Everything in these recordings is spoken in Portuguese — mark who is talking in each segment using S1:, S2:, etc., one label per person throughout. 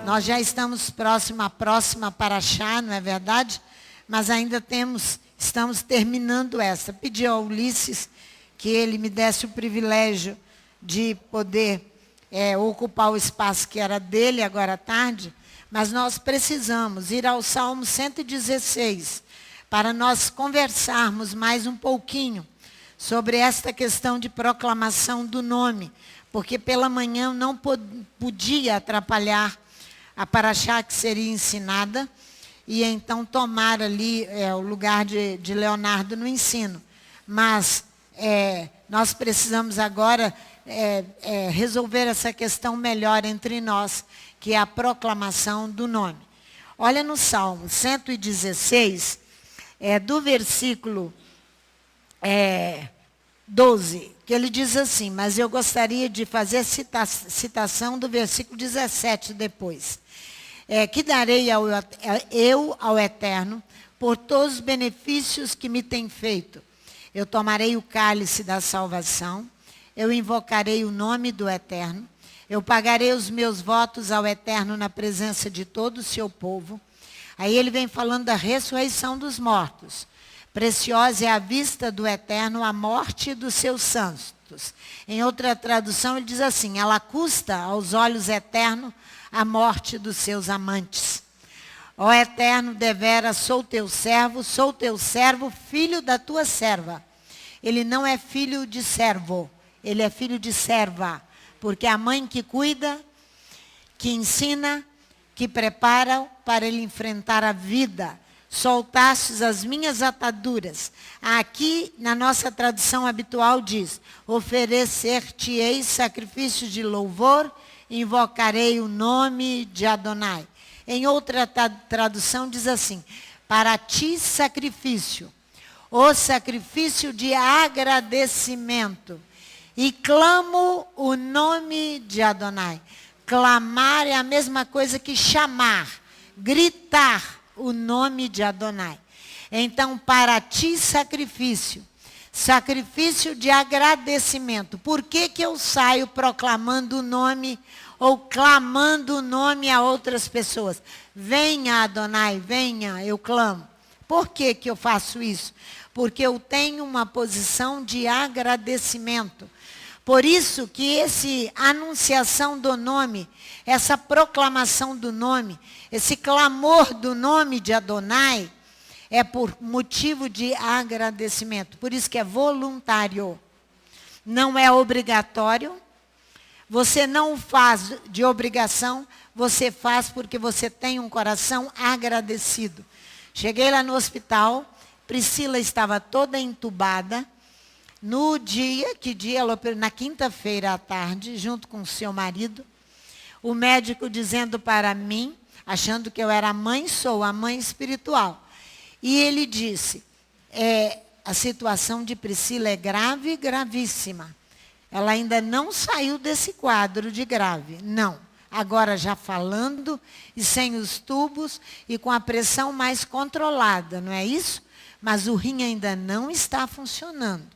S1: Nós já estamos próximo à próxima paraxá, não é verdade? Mas ainda estamos terminando essa. Pedi ao Ulisses que ele me desse o privilégio de poder ocupar o espaço que era dele agora à tarde, mas nós precisamos ir ao Salmo 116 para nós conversarmos mais um pouquinho sobre esta questão de proclamação do nome, porque pela manhã não podia atrapalhar a paraxá que seria ensinada, e então tomar ali o lugar de Leonardo no ensino. Mas nós precisamos agora resolver essa questão melhor entre nós, que é a proclamação do nome. Olha no Salmo 116, do versículo 12, que ele diz assim, mas eu gostaria de fazer citação do versículo 17 depois. Que darei eu ao Eterno por todos os benefícios que me tem feito. Eu tomarei o cálice da salvação, eu invocarei o nome do Eterno, eu pagarei os meus votos ao Eterno na presença de todo o seu povo. Aí ele vem falando da ressurreição dos mortos. Preciosa é a vista do Eterno a morte dos seus santos. Em outra tradução ele diz assim, ela custa aos olhos eternos a morte dos seus amantes. Ó Eterno, devera sou teu servo, filho da tua serva. Ele não é filho de servo, ele é filho de serva, porque a mãe que cuida, que ensina, que prepara para ele enfrentar a vida. Soltastes as minhas ataduras. Aqui, na nossa tradução habitual, diz, oferecer-te-ei sacrifício de louvor, invocarei o nome de Adonai. Em outra tradução diz assim, para ti sacrifício, o sacrifício de agradecimento, e clamo o nome de Adonai. Clamar é a mesma coisa que chamar, gritar o nome de Adonai. Então, para ti sacrifício de agradecimento. Por que eu saio proclamando o nome ou clamando o nome a outras pessoas? Venha, Adonai, venha, eu clamo. Por que eu faço isso? Porque eu tenho uma posição de agradecimento. Por isso que essa anunciação do nome, essa proclamação do nome, esse clamor do nome de Adonai, é por motivo de agradecimento. Por isso que é voluntário. Não é obrigatório. Você não faz de obrigação, você faz porque você tem um coração agradecido. Cheguei lá no hospital, Priscila estava toda entubada. No dia, ela operou? Na quinta-feira à tarde, junto com o seu marido. O médico dizendo para mim, achando que eu era a mãe, sou a mãe espiritual. E ele disse, a situação de Priscila é grave, gravíssima. Ela ainda não saiu desse quadro de grave, não. Agora já falando e sem os tubos e com a pressão mais controlada, não é isso? Mas o rim ainda não está funcionando.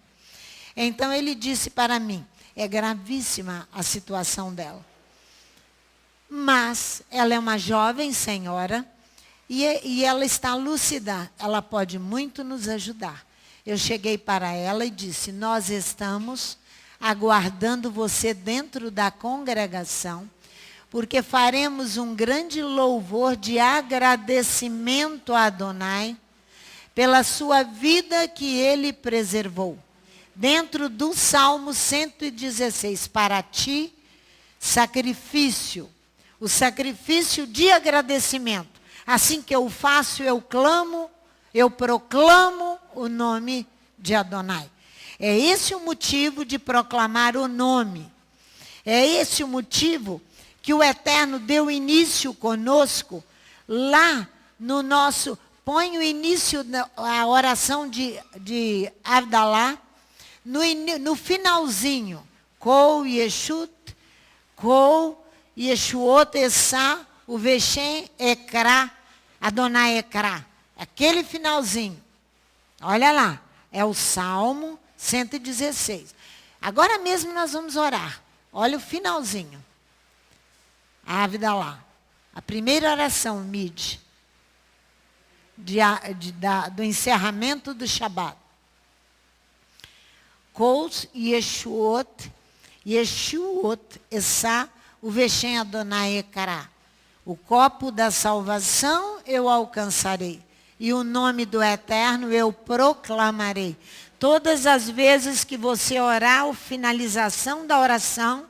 S1: Então ele disse para mim, é gravíssima a situação dela. Mas ela é uma jovem senhora e ela está lúcida, ela pode muito nos ajudar. Eu cheguei para ela e disse, nós estamos aguardando você dentro da congregação, porque faremos um grande louvor de agradecimento a Adonai pela sua vida que ele preservou. Dentro do Salmo 116, para ti, sacrifício, o sacrifício de agradecimento. Assim que eu faço, eu clamo, eu proclamo o nome de Adonai. É esse o motivo de proclamar o nome. É esse o motivo que o Eterno deu início conosco, lá no nosso, põe o início, a oração de Avdalá, no finalzinho, Kol Yeshut, Kol Yeshuot Essa, o Veshem Ekra, Adonai Ekra. Aquele finalzinho. Olha lá, é o Salmo 116. Agora mesmo nós vamos orar. Olha o finalzinho. Ávida lá. A primeira oração, Mid, do encerramento do Shabat. Kol Yeshuot Essa, o Veshem Adonai Ekara. O copo da salvação eu alcançarei, e o nome do Eterno eu proclamarei. Todas as vezes que você orar, a finalização da oração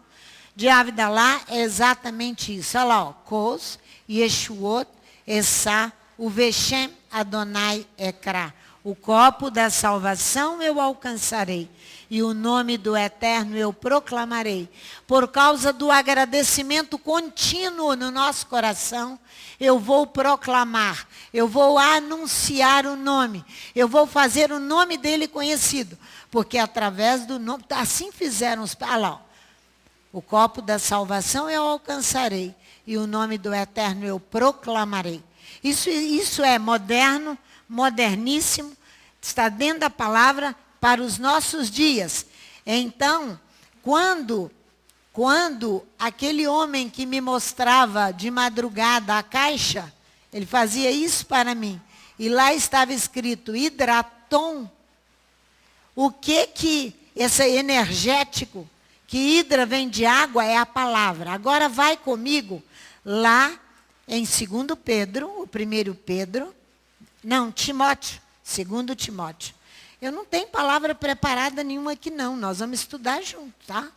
S1: de Avidalá é exatamente isso. Olha lá, ó. Kos, Yeshuot, Essa, o Veshem Adonai Ekra. O copo da salvação eu alcançarei, e o nome do Eterno eu proclamarei. Por causa do agradecimento contínuo no nosso coração, eu vou proclamar, eu vou anunciar o nome, eu vou fazer o nome dele conhecido, porque através do nome, assim fizeram os... Olha lá, o copo da salvação eu alcançarei, e o nome do Eterno eu proclamarei. Isso é moderno, moderníssimo, está dentro da palavra para os nossos dias. Então, quando aquele homem que me mostrava de madrugada a caixa, ele fazia isso para mim, e lá estava escrito hidraton, o que esse energético, que hidra vem de água, é a palavra. Agora vai comigo lá em 2 Pedro, o 1 Pedro, não, Timóteo, 2 Timóteo. Eu não tenho palavra preparada nenhuma aqui não, nós vamos estudar junto, tá?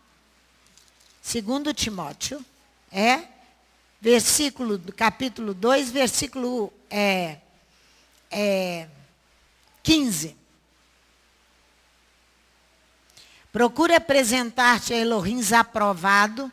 S1: 2 Timóteo, capítulo 2, versículo 15. Procura apresentar-te a Elohim aprovado,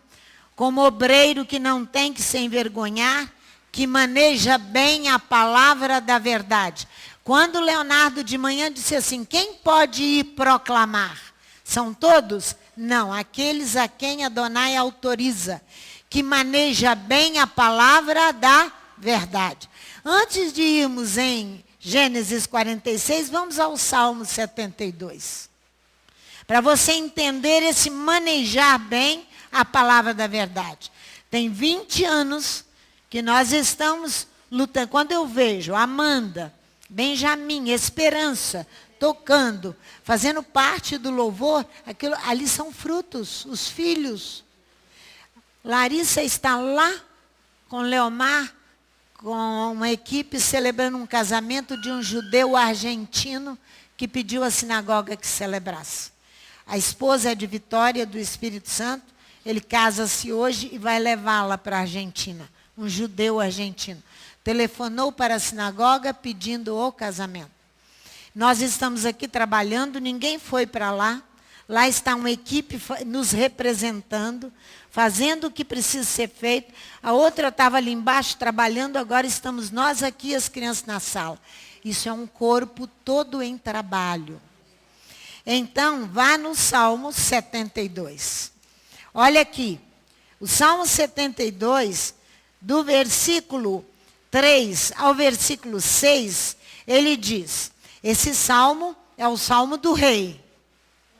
S1: como obreiro que não tem que se envergonhar, que maneja bem a palavra da verdade. Quando Leonardo de manhã disse assim, quem pode ir proclamar? São todos? Não, aqueles a quem Adonai autoriza, que maneja bem a palavra da verdade. Antes de irmos em Gênesis 46, vamos ao Salmo 72. Para você entender esse manejar bem a palavra da verdade. Tem 20 anos que nós estamos lutando. Quando eu vejo Amanda, Benjamin, Esperança, tocando, fazendo parte do louvor, ali são frutos, os filhos. Larissa está lá com Leomar, com uma equipe celebrando um casamento de um judeu argentino que pediu à sinagoga que celebrasse. A esposa é de Vitória, do Espírito Santo, ele casa-se hoje e vai levá-la para a Argentina, um judeu argentino. Telefonou para a sinagoga pedindo o casamento. Nós estamos aqui trabalhando, ninguém foi para lá. Lá está uma equipe nos representando, fazendo o que precisa ser feito. A outra estava ali embaixo trabalhando, agora estamos nós aqui, as crianças na sala. Isso é um corpo todo em trabalho. Então, vá no Salmo 72. Olha aqui, o Salmo 72, do versículo 3 ao versículo 6, ele diz, esse salmo é o salmo do rei,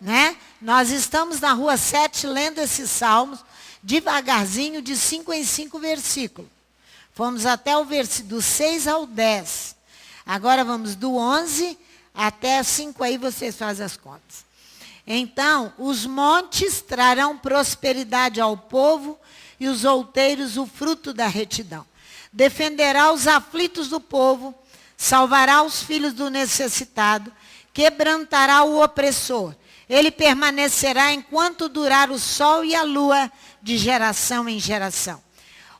S1: né? Nós estamos na rua 7 lendo esses salmos, devagarzinho, de 5 em 5 versículos. Fomos até o do 6 ao 10. Agora vamos do 11 até 5, aí vocês fazem as contas. Então, os montes trarão prosperidade ao povo e os outeiros o fruto da retidão. Defenderá os aflitos do povo, salvará os filhos do necessitado, quebrantará o opressor. Ele permanecerá enquanto durar o sol e a lua, de geração em geração.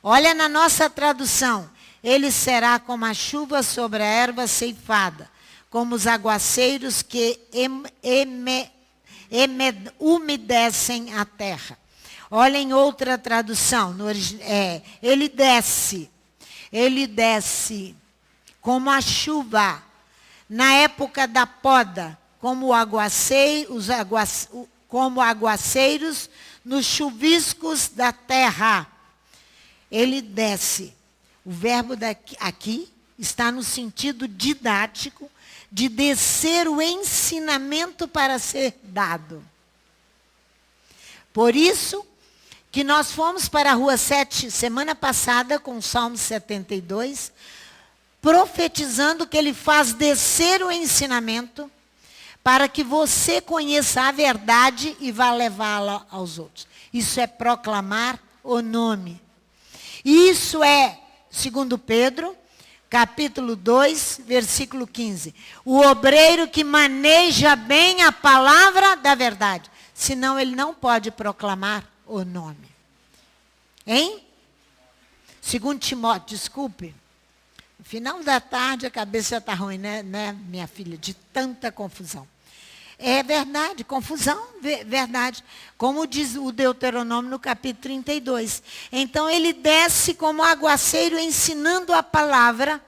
S1: Olha na nossa tradução, ele será como a chuva sobre a erva ceifada, como os aguaceiros que umedecem a terra. Olha em outra tradução, ele desce como a chuva na época da poda, como como aguaceiros nos chuviscos da terra. Ele desce. O verbo aqui está no sentido didático de descer o ensinamento para ser dado. Por isso que nós fomos para a Rua 7 semana passada com o Salmo 72, profetizando que ele faz descer o ensinamento para que você conheça a verdade e vá levá-la aos outros. Isso é proclamar o nome. Isso é, segundo Pedro, capítulo 2, versículo 15. O obreiro que maneja bem a palavra da verdade. Senão ele não pode proclamar o nome. Hein? Segundo Timóteo, desculpe. No final da tarde a cabeça já está ruim, né, minha filha? De tanta confusão. É verdade, confusão, verdade. Como diz o Deuteronômio no capítulo 32. Então ele desce como aguaceiro ensinando a palavra.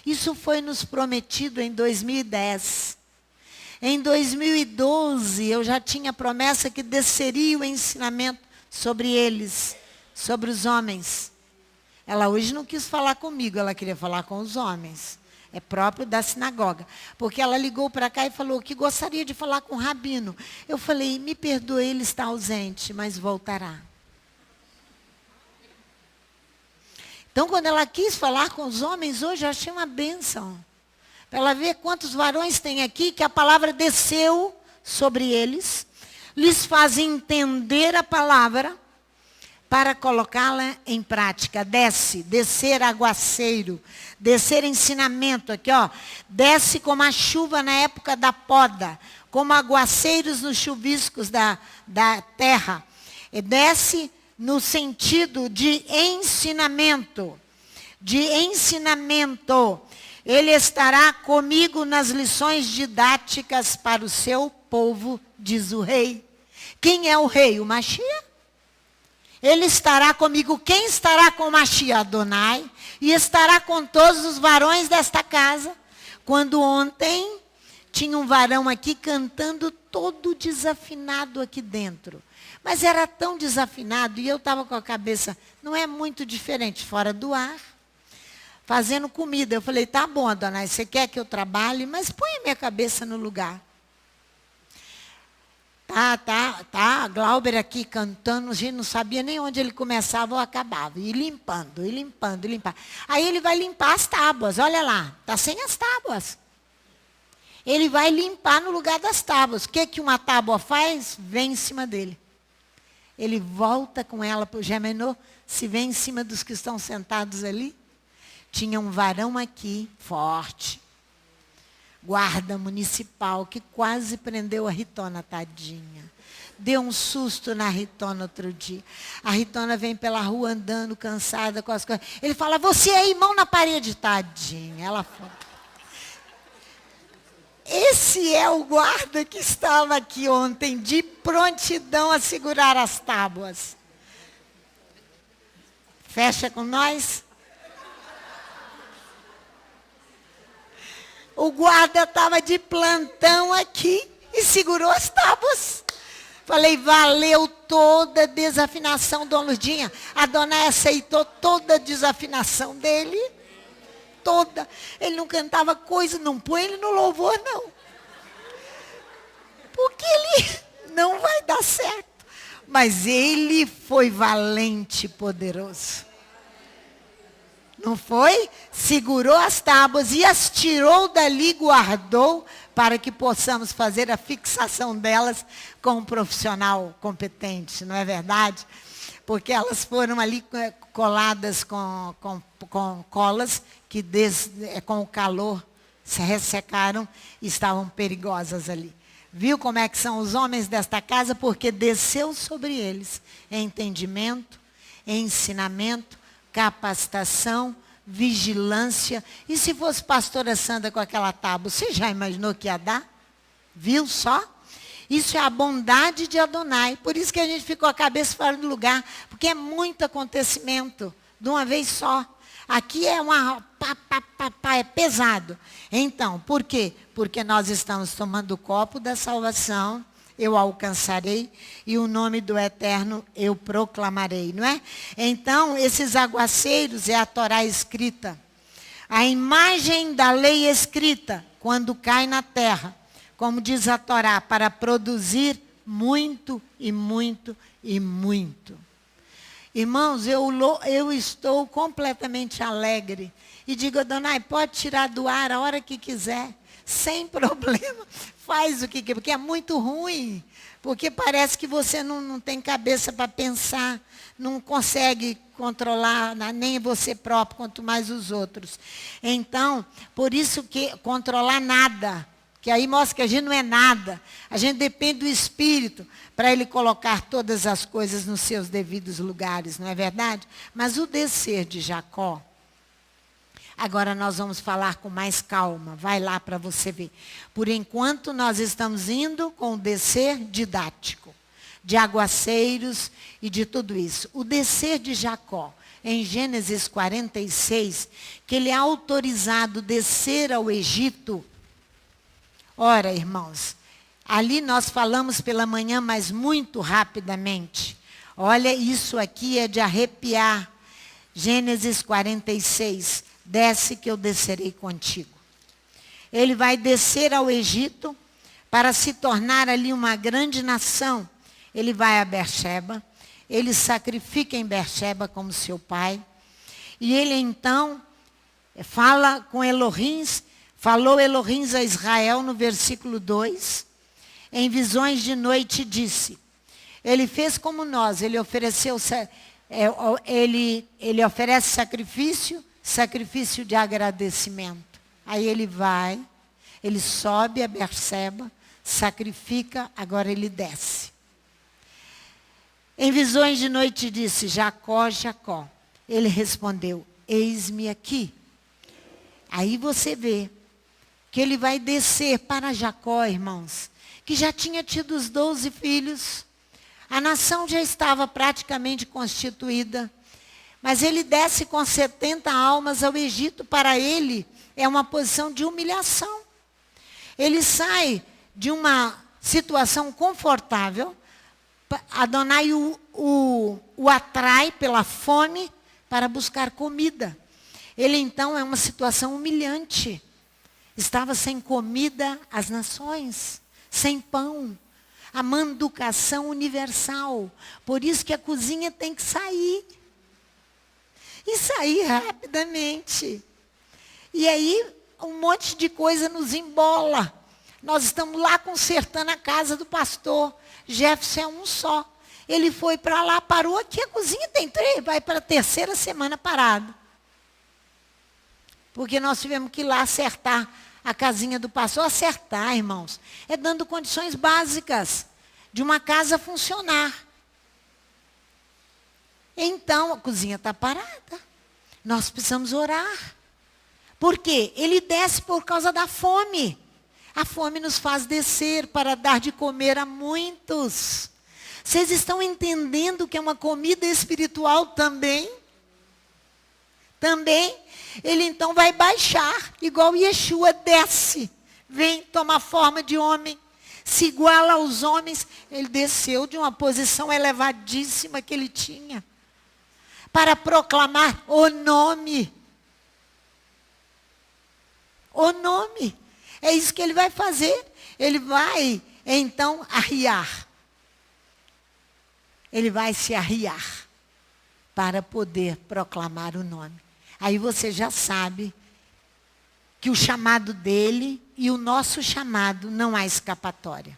S1: Isso foi nos prometido em 2010. Em 2012 eu já tinha promessa que desceria o ensinamento sobre eles, sobre os homens. Ela hoje não quis falar comigo, ela queria falar com os homens. É próprio da sinagoga. Porque ela ligou para cá e falou que gostaria de falar com o rabino. Eu falei, me perdoe, ele está ausente, mas voltará. Então, quando ela quis falar com os homens, hoje eu achei uma bênção. Para ela ver quantos varões tem aqui, que a palavra desceu sobre eles, lhes faz entender a palavra, para colocá-la em prática. Descer aguaceiro, descer ensinamento aqui, ó. Desce como a chuva na época da poda, como aguaceiros nos chuviscos da terra. E desce no sentido de ensinamento. De ensinamento. Ele estará comigo nas lições didáticas para o seu povo, diz o rei. Quem é o rei? O Mashiach. Ele estará comigo. Quem estará com o Mashiach? Adonai. E estará com todos os varões desta casa. Quando ontem tinha um varão aqui cantando todo desafinado aqui dentro. Mas era tão desafinado e eu estava com a cabeça, não é muito diferente, fora do ar. Fazendo comida. Eu falei, tá bom, Adonai, você quer que eu trabalhe? Mas põe a minha cabeça no lugar. Tá, Glauber aqui cantando, a gente não sabia nem onde ele começava ou acabava. E limpando. Aí ele vai limpar as tábuas, olha lá, está sem as tábuas. Ele vai limpar no lugar das tábuas. O que uma tábua faz? Vem em cima dele. Ele volta com ela para o Gemenô, se vem em cima dos que estão sentados ali. Tinha um varão aqui, forte. Guarda municipal, que quase prendeu a Ritona, tadinha. Deu um susto na Ritona outro dia. A Ritona vem pela rua andando, cansada com as coisas. Ele fala, você aí, mão na parede, tadinha. Ela fala. Esse é o guarda que estava aqui ontem, de prontidão a segurar as tábuas. Fecha com nós. O guarda estava de plantão aqui e segurou as tábuas. Falei, valeu toda a desafinação, Dona Lurdinha. A dona aceitou toda a desafinação dele. Toda. Ele não cantava coisa, não põe ele no louvor, não. Porque ele não vai dar certo. Mas ele foi valente e poderoso. Não foi? Segurou as tábuas e as tirou dali, guardou, para que possamos fazer a fixação delas com um profissional competente, não é verdade? Porque elas foram ali coladas com colas que com o calor se ressecaram e estavam perigosas ali. Viu como é que são os homens desta casa? Porque desceu sobre eles entendimento, ensinamento, capacitação, vigilância. E se fosse pastora Sandra com aquela tábua, você já imaginou que ia dar? Viu só? Isso é a bondade de Adonai. Por isso que a gente ficou a cabeça fora do lugar, porque é muito acontecimento, de uma vez só. Aqui é é pesado. Então, por quê? Porque nós estamos tomando o copo da salvação, eu alcançarei, e o nome do Eterno eu proclamarei, não é? Então, esses aguaceiros é a Torá escrita. A imagem da lei escrita, quando cai na terra, como diz a Torá, para produzir muito e muito e muito. Irmãos, eu estou completamente alegre. E digo, Adonai, pode tirar do ar a hora que quiser, sem problema. Faz o que quer, porque é muito ruim. Porque parece que você não tem cabeça para pensar, não consegue controlar nem você próprio, quanto mais os outros. Então, por isso que controlar nada, que aí mostra que a gente não é nada. A gente depende do Espírito para Ele colocar todas as coisas nos seus devidos lugares, não é verdade? Mas o descer de Jacó, agora nós vamos falar com mais calma. Vai lá para você ver. Por enquanto nós estamos indo com o descer didático, de aguaceiros e de tudo isso. O descer de Jacó, em Gênesis 46, que ele é autorizado a descer ao Egito. Ora, irmãos, ali nós falamos pela manhã, mas muito rapidamente. Olha, isso aqui é de arrepiar. Gênesis 46, desce que eu descerei contigo. Ele vai descer ao Egito para se tornar ali uma grande nação. Ele vai a Beersheba, ele sacrifica em Beersheba como seu pai. E ele então fala com Elohim, falou Elohim a Israel no versículo 2. Em visões de noite disse, ele fez como nós, ele ofereceu, ele oferece sacrifício de agradecimento. Aí ele vai, ele sobe a Beersheba, sacrifica, agora ele desce. Em visões de noite disse, Jacó, Jacó. Ele respondeu, eis-me aqui. Aí você vê que ele vai descer para Jacó, irmãos, que já tinha tido os 12 filhos. A nação já estava praticamente constituída. Mas ele desce com 70 almas ao Egito. Para ele, é uma posição de humilhação. Ele sai de uma situação confortável. Adonai o atrai pela fome para buscar comida. Ele então é uma situação humilhante. Estava sem comida as nações, sem pão. A manducação universal. Por isso que a cozinha tem que sair. E sair rapidamente. E aí um monte de coisa nos embola. Nós estamos lá consertando a casa do pastor. Jefferson é um só. Ele foi para lá, parou aqui, a cozinha tem 3, vai para a 3ª semana parado. Porque nós tivemos que ir lá acertar a casinha do pastor. Acertar, irmãos, é dando condições básicas de uma casa funcionar. Então, a cozinha está parada. Nós precisamos orar. Por quê? Ele desce por causa da fome. A fome nos faz descer para dar de comer a muitos. Vocês estão entendendo que é uma comida espiritual também? Também. Ele então vai baixar, igual Yeshua desce. Vem tomar forma de homem. Se iguala aos homens. Ele desceu de uma posição elevadíssima que ele tinha. Para proclamar o nome. O nome. É isso que ele vai fazer. Ele vai, então, arriar. Ele vai se arriar para poder proclamar o nome. Aí você já sabe que o chamado dele e o nosso chamado não há escapatória.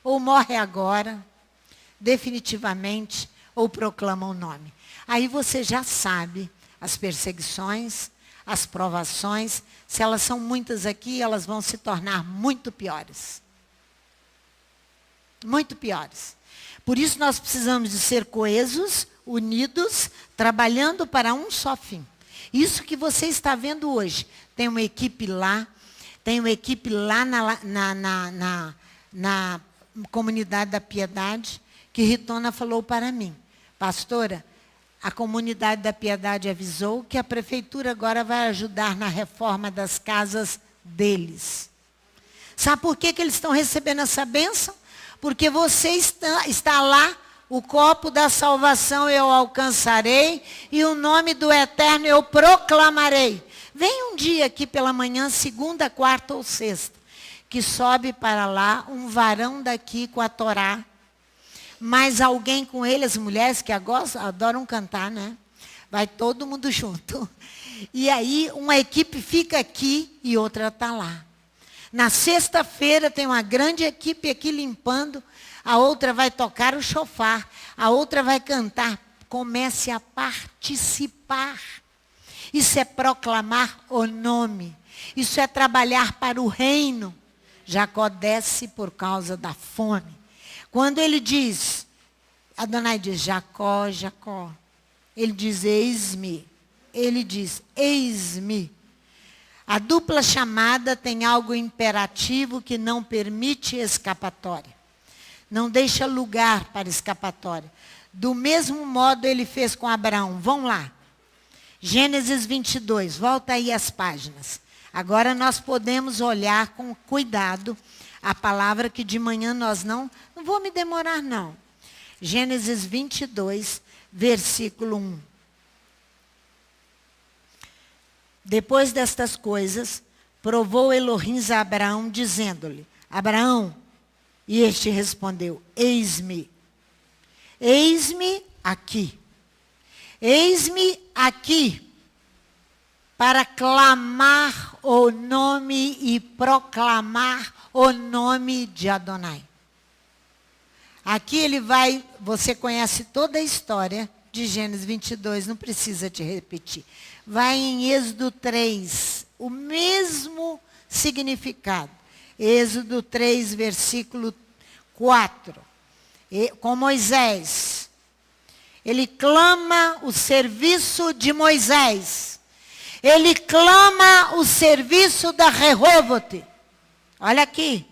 S1: Ou morre agora, definitivamente, ou proclama o nome. Aí você já sabe as perseguições, as provações, se elas são muitas aqui, elas vão se tornar muito piores. Muito piores. Por isso nós precisamos de ser coesos, unidos, trabalhando para um só fim. Isso que você está vendo hoje. Tem uma equipe lá, na comunidade da Piedade, que Ritona falou para mim, pastora, a comunidade da Piedade avisou que a prefeitura agora vai ajudar na reforma das casas deles. Sabe por que eles estão recebendo essa bênção? Porque você está lá, o copo da salvação eu alcançarei e o nome do Eterno eu proclamarei. Vem um dia aqui pela manhã, segunda, quarta ou sexta, que sobe para lá um varão daqui com a Torá, mais alguém com ele, as mulheres que adoram cantar, né? Vai todo mundo junto. E aí uma equipe fica aqui e outra está lá. Na sexta-feira tem uma grande equipe aqui limpando, a outra vai tocar o chofar, a outra vai cantar. Comece a participar. Isso é proclamar o nome. Isso é trabalhar para o reino. Jacó desce por causa da fome. Quando ele diz, Adonai diz, Jacó, Jacó. Ele diz, eis-me. Ele diz, eis-me. A dupla chamada tem algo imperativo que não permite escapatória. Não deixa lugar para escapatória. Do mesmo modo ele fez com Abraão. Vão lá. Gênesis 22. Volta aí as páginas. Agora nós podemos olhar com cuidado a palavra que de manhã nós não vou me demorar não. Gênesis 22, versículo 1. Depois destas coisas, provou Elohim a Abraão, dizendo-lhe, Abraão, e este respondeu, eis-me. Eis-me aqui. Eis-me aqui, para clamar o nome e proclamar o nome de Adonai. Aqui ele vai, você conhece toda a história de Gênesis 22, não precisa te repetir. Vai em Êxodo 3, o mesmo significado. Êxodo 3, versículo 4. Com Moisés. Ele clama o serviço de Moisés. Ele clama o serviço da Rehobote. Olha aqui,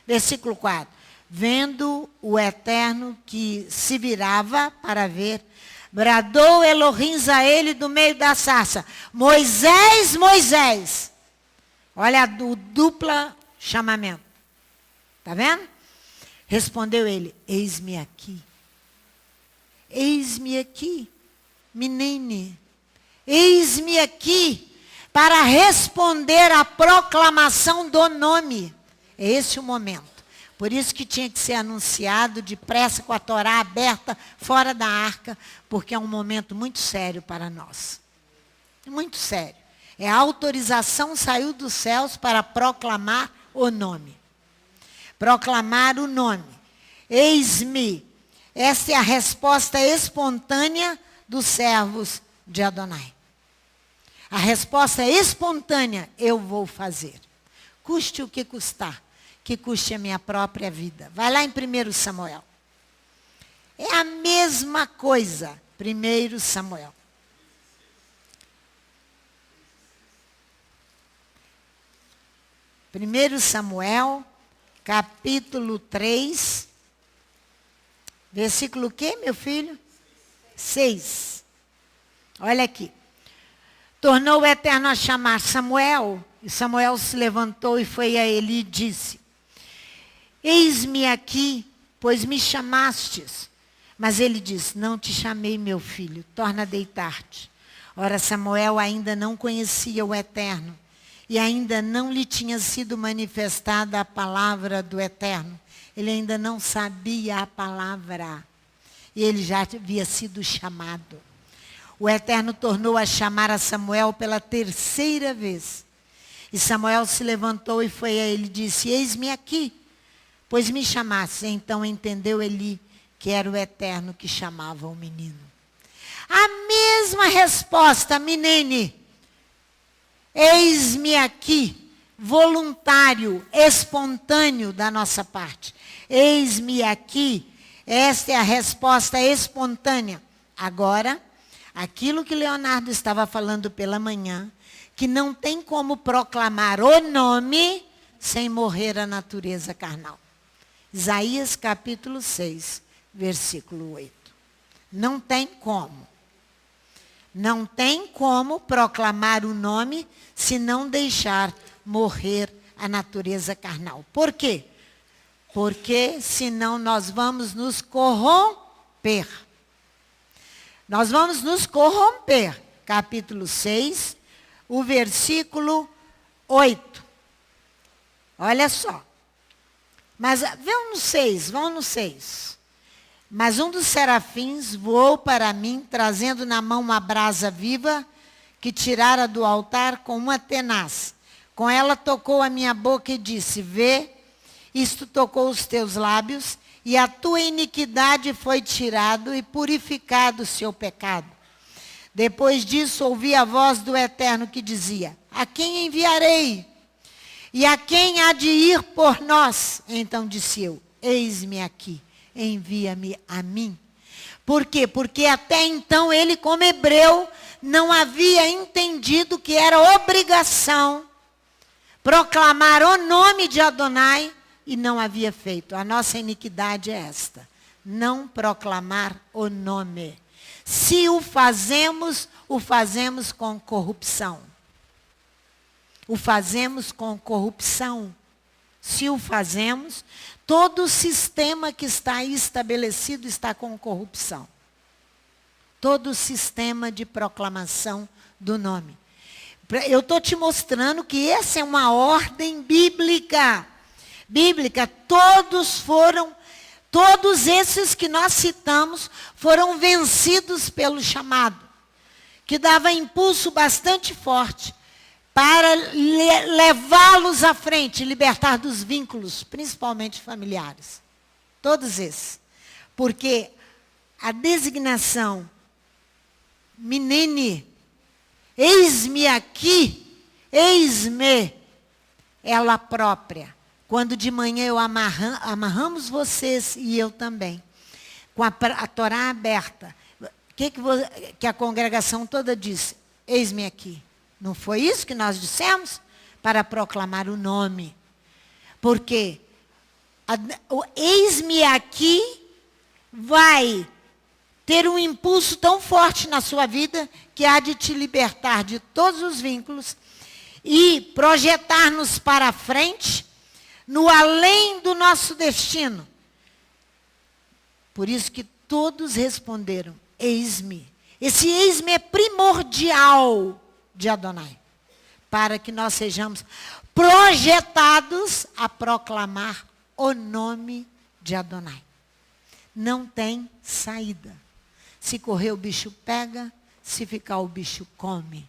S1: versículo 4. Vendo o Eterno que se virava para ver, bradou Elohim a ele do meio da sarça. Moisés, Moisés. Olha o dupla chamamento. Está vendo? Respondeu ele, eis-me aqui. Eis-me aqui, menine. Eis-me aqui para responder à proclamação do nome. É esse o momento. Por isso que tinha que ser anunciado depressa com a Torá aberta fora da arca, porque é um momento muito sério para nós. Muito sério. É a autorização saiu dos céus para proclamar o nome. Proclamar o nome. Eis-me. Essa é a resposta espontânea dos servos de Adonai. A resposta é espontânea, eu vou fazer. Custe o que custar. Que custe a minha própria vida. Vai lá em 1 Samuel. É a mesma coisa. 1 Samuel. Primeiro Samuel, capítulo 3. Versículo o quê, meu filho? 6. Olha aqui. Tornou o Eterno a chamar Samuel. E Samuel se levantou e foi a Eli e disse, eis-me aqui, pois me chamastes. Mas ele disse, não te chamei, meu filho, torna a deitar-te. Ora, Samuel ainda não conhecia o Eterno, e ainda não lhe tinha sido manifestada a palavra do Eterno. Ele ainda não sabia a palavra, e ele já havia sido chamado. O Eterno tornou a chamar a Samuel pela terceira vez. E Samuel se levantou e foi a ele e disse, eis-me aqui, pois me chamaste. Então entendeu Eli que era o Eterno que chamava o menino. A mesma resposta, menine. Eis-me aqui, voluntário, espontâneo da nossa parte. Eis-me aqui, esta é a resposta espontânea. Agora, aquilo que Leonardo estava falando pela manhã, que não tem como proclamar o nome sem morrer a natureza carnal. Isaías capítulo 6, versículo 8. Não tem como. Não tem como proclamar o nome se não deixar morrer a natureza carnal. Por quê? Porque senão nós vamos nos corromper. Nós vamos nos corromper. Capítulo 6, o versículo 8. Olha só. Mas vamos no 6. Mas um dos serafins voou para mim, trazendo na mão uma brasa viva que tirara do altar com uma tenaz. Com ela tocou a minha boca e disse: vê, isto tocou os teus lábios, e a tua iniquidade foi tirado e purificado o seu pecado. Depois disso ouvi a voz do Eterno que dizia: a quem enviarei? E a quem há de ir por nós? Então disse eu: eis-me aqui, envia-me a mim. Por quê? Porque até então ele, como hebreu, não havia entendido que era obrigação proclamar o nome de Adonai e não havia feito. A nossa iniquidade é esta: não proclamar o nome. Se o fazemos com corrupção. O fazemos com corrupção. Se o fazemos, todo o sistema que está aí estabelecido está com corrupção. Todo o sistema de proclamação do nome. Eu estou te mostrando que essa é uma ordem bíblica. Todos esses que nós citamos foram vencidos pelo chamado, que dava impulso bastante forte para levá-los à frente, libertar dos vínculos, principalmente familiares. Todos esses. Porque a designação, menine, eis-me aqui, eis-me, ela própria. Quando de manhã amarramos vocês e eu também, com a Torá aberta, que a congregação toda disse? Eis-me aqui. Não foi isso que nós dissemos? Para proclamar o nome. Porque o eis-me aqui vai ter um impulso tão forte na sua vida que há de te libertar de todos os vínculos e projetar-nos para frente, no além do nosso destino. Por isso que todos responderam: eis-me. Esse eis-me é primordial de Adonai, para que nós sejamos projetados a proclamar o nome de Adonai. Não tem saída. Se correr o bicho pega, se ficar o bicho come.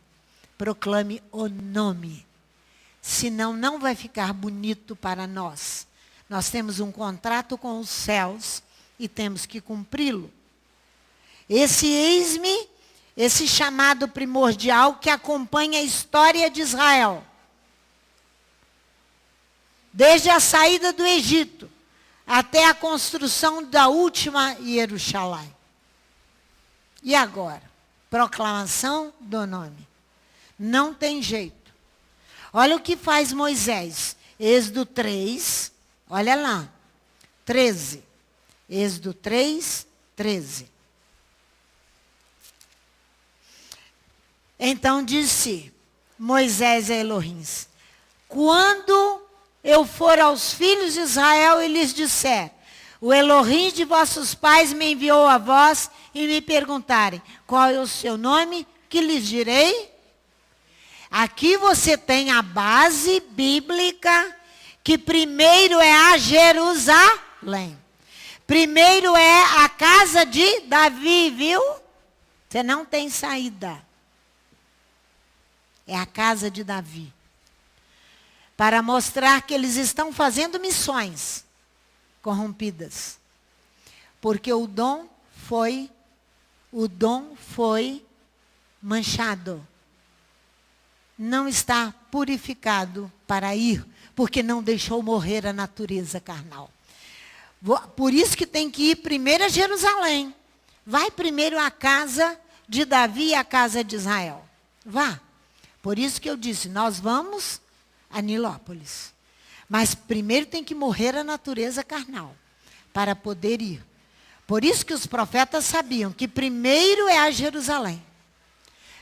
S1: Proclame o nome. Senão não vai ficar bonito para nós. Nós temos um contrato com os céus e temos que cumpri-lo. Esse eis-me, esse chamado primordial que acompanha a história de Israel. Desde a saída do Egito até a construção da última Jerusalém. E agora? Proclamação do nome. Não tem jeito. Olha o que faz Moisés. Êxodo 3, olha lá. 13. Êxodo 3, 13. Então disse Moisés a Elohim: quando eu for aos filhos de Israel e lhes disser: o Elohim de vossos pais me enviou a vós, e me perguntarem: qual é o seu nome? Que lhes direi? Aqui você tem a base bíblica, que primeiro é a Jerusalém. Primeiro é a casa de Davi, viu? Você não tem saída. É a casa de Davi. Para mostrar que eles estão fazendo missões corrompidas. Porque o dom foi manchado. Não está purificado para ir, porque não deixou morrer a natureza carnal. Por isso que tem que ir primeiro a Jerusalém. Vai primeiro à casa de Davi e à casa de Israel. Vá. Por isso que eu disse, nós vamos a Nilópolis. Mas primeiro tem que morrer a natureza carnal, para poder ir. Por isso que os profetas sabiam que primeiro é a Jerusalém.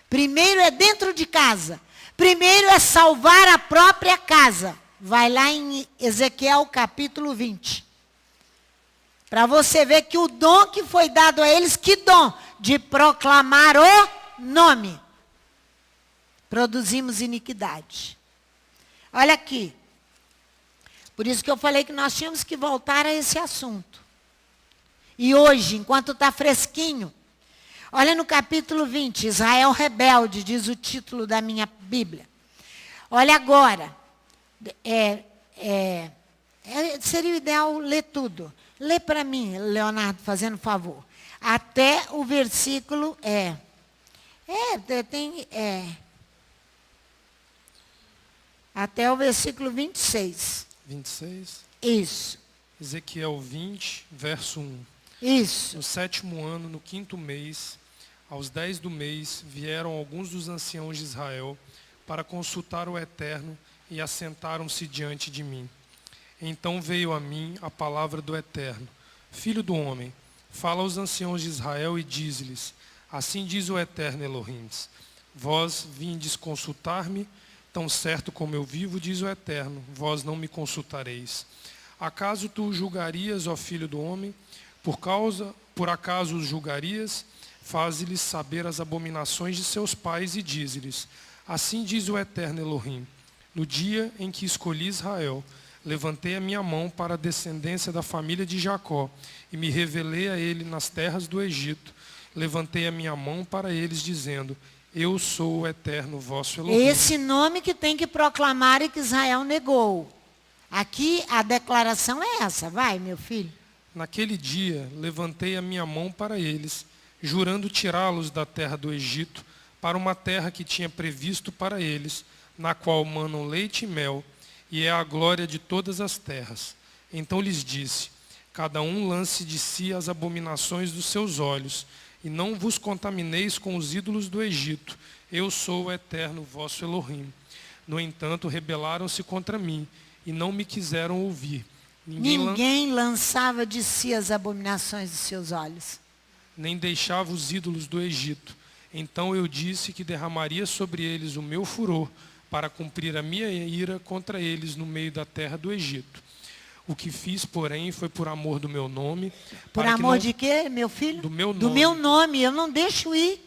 S1: Primeiro é dentro de casa. Primeiro é salvar a própria casa. Vai lá em Ezequiel capítulo 20. Para você ver que o dom que foi dado a eles, que dom? De proclamar o nome. Produzimos iniquidade. Olha aqui. Por isso que eu falei que nós tínhamos que voltar a esse assunto. E hoje, enquanto está fresquinho, olha no capítulo 20, Israel rebelde, diz o título da minha Bíblia. Olha agora. Seria o ideal ler tudo. Lê para mim, Leonardo, fazendo favor. Até o versículo até o versículo 26.
S2: 26?
S1: Isso.
S2: Ezequiel 20, verso 1.
S1: Isso.
S2: No 7º ano, no 5º mês, aos 10 do mês, vieram alguns dos anciãos de Israel para consultar o Eterno e assentaram-se diante de mim. Então veio a mim a palavra do Eterno. Filho do homem, fala aos anciãos de Israel e diz-lhes, assim diz o Eterno Elohim, vós vindes consultar-me, tão certo como eu vivo, diz o Eterno, vós não me consultareis. Acaso tu julgarias, ó filho do homem? Por acaso os julgarias? Faze-lhes saber as abominações de seus pais e diz-lhes, assim diz o Eterno Elohim, no dia em que escolhi Israel, levantei a minha mão para a descendência da família de Jacó e me revelei a ele nas terras do Egito. Levantei a minha mão para eles, dizendo, eu sou o Eterno vosso Elohim.
S1: Esse nome que tem que proclamar e que Israel negou. Aqui a declaração é essa. Vai, meu filho.
S2: Naquele dia, levantei a minha mão para eles, jurando tirá-los da terra do Egito, para uma terra que tinha previsto para eles, na qual manam leite e mel, e é a glória de todas as terras. Então lhes disse, cada um lance de si as abominações dos seus olhos, e não vos contamineis com os ídolos do Egito. Eu sou o Eterno vosso Elohim. No entanto, rebelaram-se contra mim, e não me quiseram ouvir.
S1: Ninguém lançava de si as abominações dos seus olhos.
S2: Nem deixava os ídolos do Egito. Então eu disse que derramaria sobre eles o meu furor, para cumprir a minha ira contra eles no meio da terra do Egito. O que fiz, porém, foi por amor do meu nome.
S1: Por amor de quê, meu filho?
S2: Do meu nome.
S1: Do meu nome, eu não deixo ir.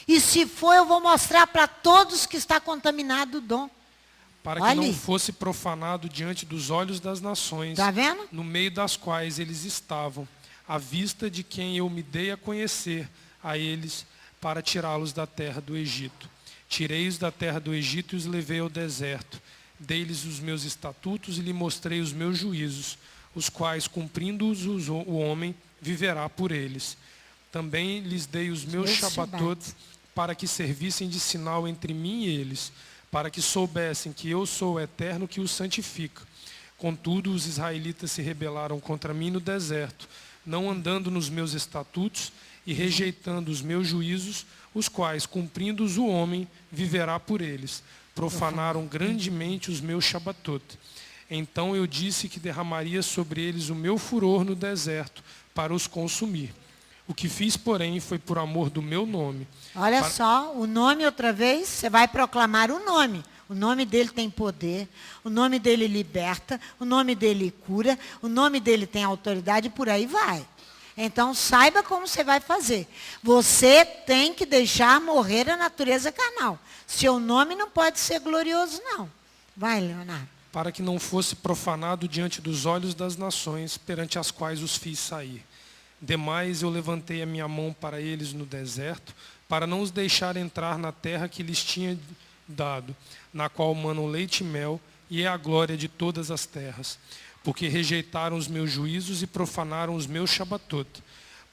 S1: E se for, eu vou mostrar para todos que está contaminado o dom.
S2: Para que não fosse profanado diante dos olhos das nações,
S1: tá vendo?
S2: No meio das quais eles estavam, à vista de quem eu me dei a conhecer a eles, para tirá-los da terra do Egito. Tirei-os da terra do Egito e os levei ao deserto. Dei-lhes os meus estatutos e lhe mostrei os meus juízos, os quais, cumprindo-os o homem, viverá por eles. Também lhes dei os meus shabatot, para que servissem de sinal entre mim e eles, para que soubessem que eu sou o Eterno que os santifica. Contudo, os israelitas se rebelaram contra mim no deserto, não andando nos meus estatutos e rejeitando os meus juízos, os quais, cumprindo-os o homem, viverá por eles. Profanaram grandemente os meus shabatot. Então eu disse que derramaria sobre eles o meu furor no deserto, para os consumir. O que fiz, porém, foi por amor do meu nome.
S1: Olha só, o nome outra vez, você vai proclamar o nome. O nome dele tem poder, o nome dele liberta, o nome dele cura, o nome dele tem autoridade e por aí vai. Então, saiba como você vai fazer. Você tem que deixar morrer a natureza carnal. Seu nome não pode ser glorioso, não. Vai, Leonardo.
S2: Para que não fosse profanado diante dos olhos das nações, perante as quais os fiz sair. Demais, eu levantei a minha mão para eles no deserto, para não os deixar entrar na terra que lhes tinha dado, na qual manam leite e mel, e é a glória de todas as terras. Porque rejeitaram os meus juízos e profanaram os meus shabatot,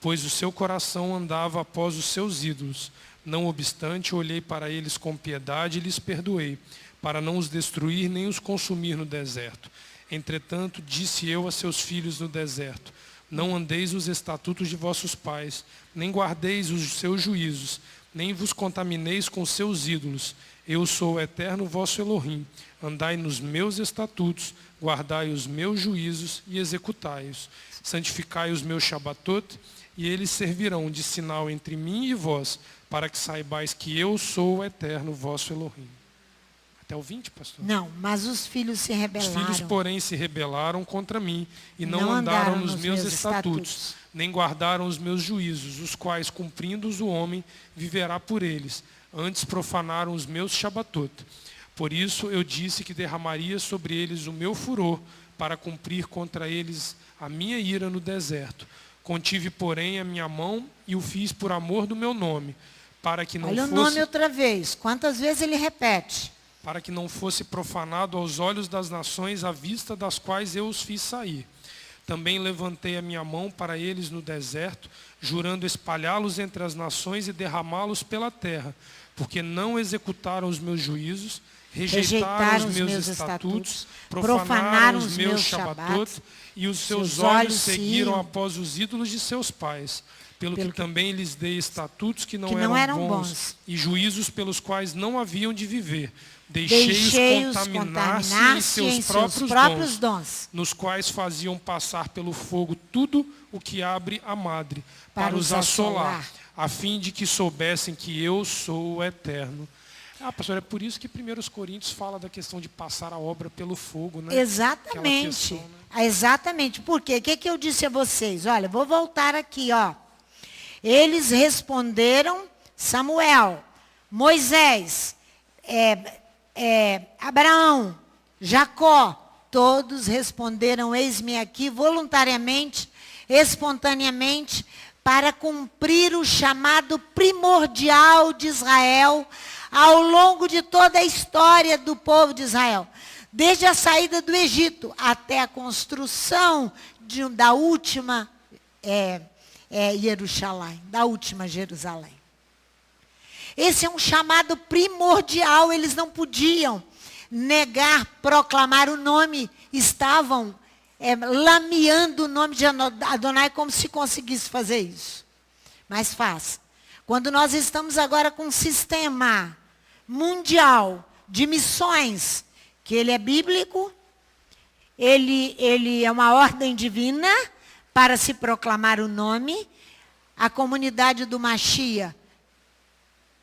S2: pois o seu coração andava após os seus ídolos. Não obstante, olhei para eles com piedade e lhes perdoei, para não os destruir nem os consumir no deserto. Entretanto, disse eu a seus filhos no deserto, não andeis os estatutos de vossos pais, nem guardeis os seus juízos, nem vos contamineis com seus ídolos. Eu sou o Eterno vosso Elohim. Andai nos meus estatutos, guardai os meus juízos e executai-os. Santificai os meus shabatot e eles servirão de sinal entre mim e vós, para que saibais que eu sou o eterno vosso Elohim. Até o 20, pastor?
S1: Não, mas os filhos se
S2: Os
S1: rebelaram.
S2: filhos, porém, se rebelaram contra mim e não
S1: Não
S2: andaram
S1: andaram
S2: nos
S1: nos
S2: meus
S1: meus
S2: estatutos, nem guardaram os meus juízos, os quais, cumprindo-os, o homem viverá por eles. Antes profanaram os meus shabatot. Por isso eu disse que derramaria sobre eles o meu furor, para cumprir contra eles a minha ira no deserto. Contive, porém, a minha mão e o fiz por amor do meu nome, para que não
S1: Olha
S2: fosse...
S1: o nome outra vez. Quantas vezes ele repete?
S2: Para que não fosse profanado aos olhos das nações, à vista das quais eu os fiz sair. Também levantei a minha mão para eles no deserto, jurando espalhá-los entre as nações e derramá-los pela terra, porque não executaram os meus juízos, rejeitaram os meus estatutos, profanaram os meus shabatot, e os seus olhos seguiram após os ídolos de seus pais. Pelo que também lhes dei estatutos que não eram bons, e juízos pelos quais não haviam de viver. Deixei-os contaminar-se em seus próprios dons, nos quais faziam passar pelo fogo tudo o que abre a madre, para os assolar, a fim de que soubessem que eu sou o eterno. Pastor, é por isso que 1 Coríntios fala da questão de passar a obra pelo fogo, né?
S1: Exatamente. Questão, né? Exatamente. Por quê? O que eu disse a vocês? Olha, vou voltar aqui, ó. Eles responderam, Samuel, Moisés, Abraão, Jacó, todos responderam, eis-me aqui, voluntariamente, espontaneamente, para cumprir o chamado primordial de Israel ao longo de toda a história do povo de Israel. Desde a saída do Egito até a construção da última da última Jerusalém. Esse é um chamado primordial, eles não podiam negar, proclamar o nome, estavam lameando o nome de Adonai como se conseguisse fazer isso. Mas faz. Quando nós estamos agora com um sistema mundial de missões, que ele é bíblico, ele é uma ordem divina para se proclamar o nome, a comunidade do Machia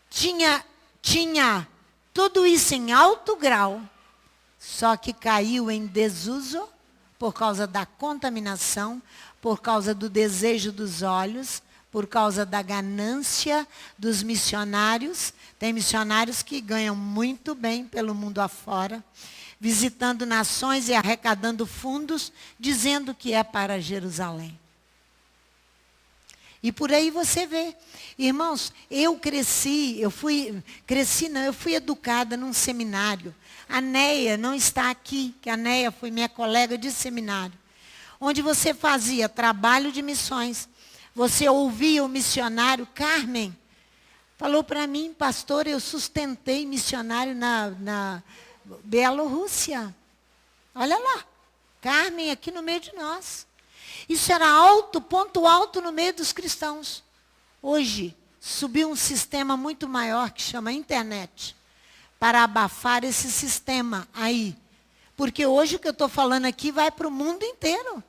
S1: tinha tudo isso em alto grau, só que caiu em desuso por causa da contaminação, por causa do desejo dos olhos, por causa da ganância dos missionários. Tem missionários que ganham muito bem pelo mundo afora, visitando nações e arrecadando fundos, dizendo que é para Jerusalém. E por aí você vê. Irmãos, eu fui educada num seminário. A Neia não está aqui, que a Neia foi minha colega de seminário, onde você fazia trabalho de missões. Você ouvia o missionário, Carmen, falou para mim, pastor, eu sustentei missionário na Bielorrússia. Olha lá, Carmen aqui no meio de nós. Isso era alto, ponto alto no meio dos cristãos. Hoje, subiu um sistema muito maior que chama internet, para abafar esse sistema aí. Porque hoje o que eu estou falando aqui vai para o mundo inteiro.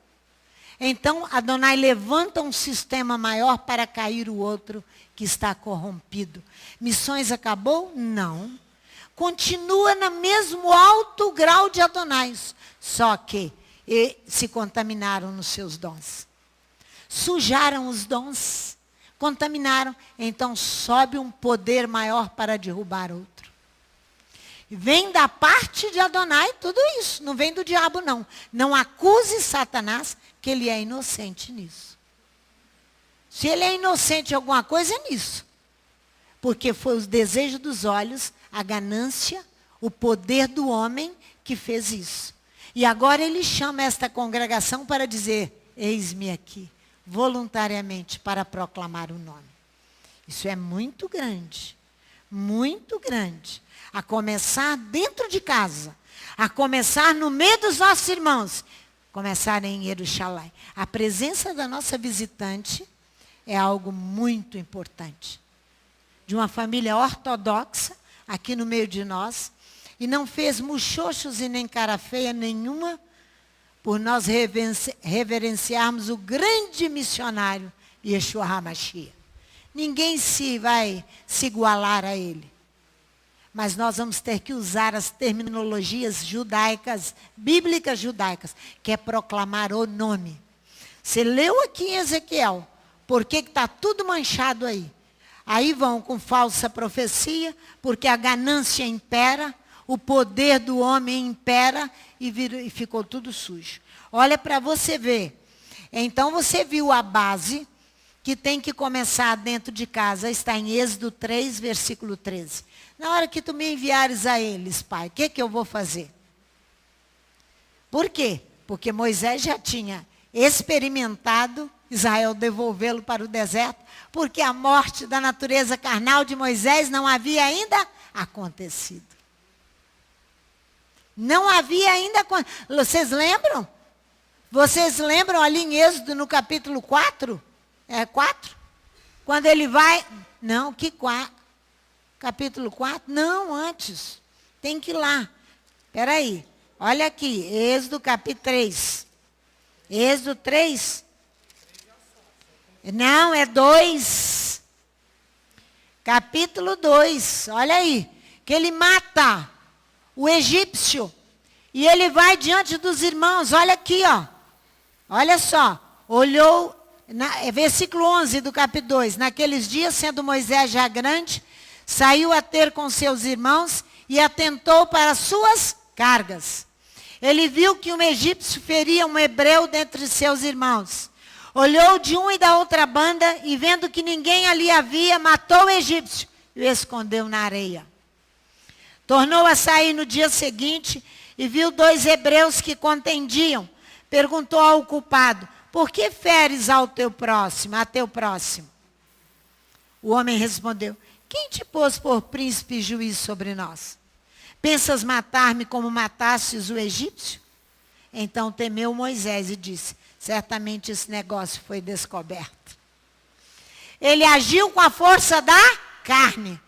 S1: Então, Adonai levanta um sistema maior para cair o outro que está corrompido. Missões acabou? Não. Continua no mesmo alto grau de Adonai, só que se contaminaram nos seus dons. Sujaram os dons, contaminaram, então sobe um poder maior para derrubar outro. Vem da parte de Adonai tudo isso, não vem do diabo não. Não acuse Satanás que ele é inocente nisso. Se ele é inocente em alguma coisa, é nisso. Porque foi o desejo dos olhos, a ganância, o poder do homem que fez isso. E agora ele chama esta congregação para dizer, eis-me aqui, voluntariamente, para proclamar o nome. Isso é muito grande, muito grande. A começar dentro de casa, a começar no meio dos nossos irmãos, começar em Jerusalém. A presença da nossa visitante é algo muito importante. De uma família ortodoxa, aqui no meio de nós, e não fez muxoxos e nem cara feia nenhuma, por nós reverenciarmos o grande missionário Yeshua HaMashiach. Ninguém vai se igualar a ele. Mas nós vamos ter que usar as terminologias judaicas, bíblicas judaicas, que é proclamar o nome. Você leu aqui em Ezequiel, por que está tudo manchado aí? Aí vão com falsa profecia, porque a ganância impera, o poder do homem impera e ficou tudo sujo. Olha para você ver. Então você viu a base que tem que começar dentro de casa, está em Êxodo 3, versículo 13. Na hora que tu me enviares a eles, pai, o que eu vou fazer? Por quê? Porque Moisés já tinha experimentado Israel devolvê-lo para o deserto, porque a morte da natureza carnal de Moisés não havia ainda acontecido. Não havia ainda acontecido. Vocês lembram? Vocês lembram ali em Êxodo, no capítulo 4? 4? Quando ele vai... Não, que 4? Capítulo 4? Não, antes. Tem que ir lá. Espera aí. Olha aqui. Êxodo capítulo 3. Êxodo 3. Não, é 2. Capítulo 2. Olha aí. Que ele mata o egípcio. E ele vai diante dos irmãos. Olha aqui, ó. Olha só. Olhou... versículo 11 do capítulo 2. Naqueles dias, sendo Moisés já grande, saiu a ter com seus irmãos e atentou para suas cargas. Ele viu que um egípcio feria um hebreu dentre seus irmãos. Olhou de um e da outra banda e vendo que ninguém ali havia, matou o egípcio e o escondeu na areia. Tornou a sair no dia seguinte e viu 2 hebreus que contendiam. Perguntou ao culpado: por que feres a teu próximo? O homem respondeu: quem te pôs por príncipe e juiz sobre nós? Pensas matar-me como matastes o egípcio? Então temeu Moisés e disse: certamente esse negócio foi descoberto. Ele agiu com a força da carne.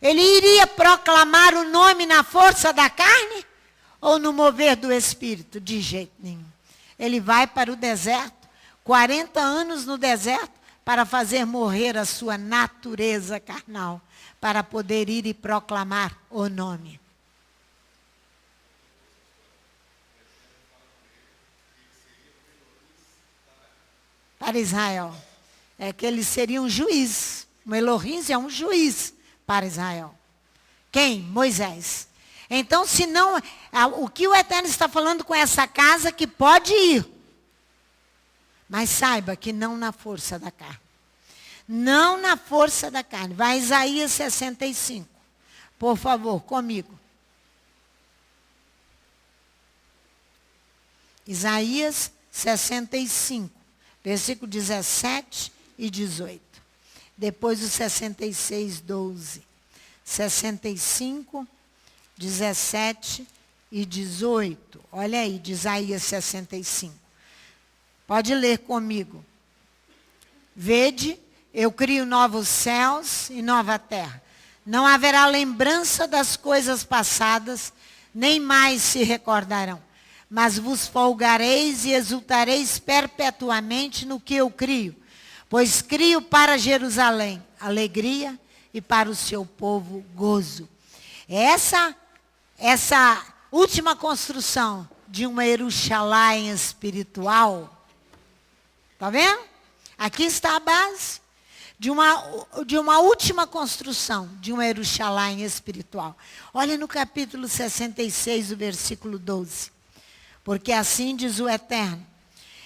S1: Ele iria proclamar o nome na força da carne? Ou no mover do espírito? De jeito nenhum. Ele vai para o deserto, 40 anos no deserto, para fazer morrer a sua natureza carnal, para poder ir e proclamar o nome. Para Israel. É que ele seria um juiz. O Elohim é um juiz para Israel. Quem? Moisés. Então, se não... O que o Eterno está falando com essa casa que pode ir. Mas saiba que não na força da carne. Não na força da carne. Vai a Isaías 65. Por favor, comigo. Isaías 65. Versículo 17 e 18. Depois o 66, 12. 65, 17 e 18. Olha aí, de Isaías 65. Pode ler comigo. Vede, eu crio novos céus e nova terra. Não haverá lembrança das coisas passadas, nem mais se recordarão. Mas vos folgareis e exultareis perpetuamente no que eu crio. Pois crio para Jerusalém alegria e para o seu povo gozo. Essa última construção de uma Jerusalém espiritual, está vendo? Aqui está a base de uma última construção de uma Jerusalém espiritual. Olha no capítulo 66, o versículo 12. Porque assim diz o Eterno: